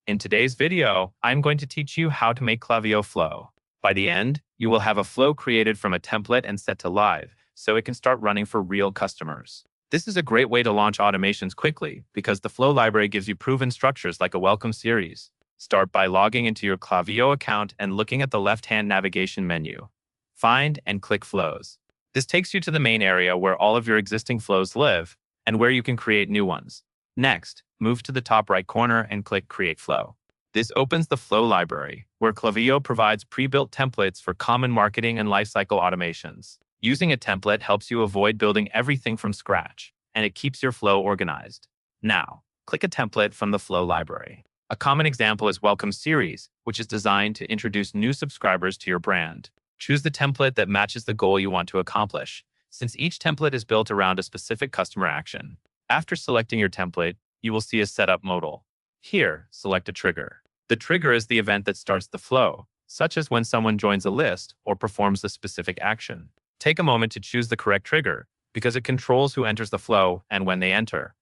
In today's video, I'm going to teach you how to make Klaviyo flow. By the end, you will have a flow created from a template and set to live, so it can start running for real customers. This is a great way to launch automations quickly because the flow library gives you proven structures like a welcome series. Start by logging into your Klaviyo account and looking at the left-hand navigation menu. Find and click flows. This takes you to the main area where all of your existing flows live and where you can create new ones. Next, move to the top right corner and click Create Flow. This opens the Flow library, where Klaviyo provides pre-built templates for common marketing and lifecycle automations. Using a template helps you avoid building everything from scratch, and it keeps your flow organized. Now, click a template from the Flow library. A common example is Welcome Series, which is designed to introduce new subscribers to your brand. Choose the template that matches the goal you want to accomplish, since each template is built around a specific customer action. After selecting your template, you will see a setup modal. Here, select a trigger. The trigger is the event that starts the flow, such as when someone joins a list or performs a specific action. Take a moment to choose the correct trigger, because it controls who enters the flow and when they enter.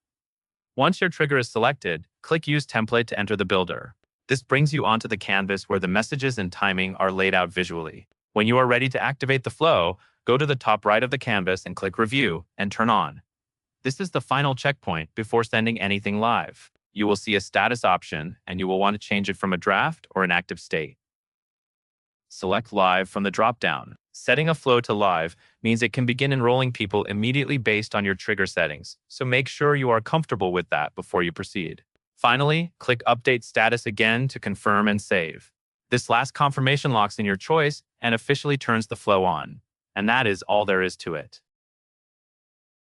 Once your trigger is selected, click Use Template to enter the builder. This brings you onto the canvas where the messages and timing are laid out visually. When you are ready to activate the flow, go to the top right of the canvas and click Review and Turn On. This is the final checkpoint before sending anything live. You will see a status option, and you will want to change it from a draft or an active state. Select Live from the dropdown. Setting a flow to live means it can begin enrolling people immediately based on your trigger settings, so make sure you are comfortable with that before you proceed. Finally, click Update Status again to confirm and save. This last confirmation locks in your choice and officially turns the flow on. And that is all there is to it.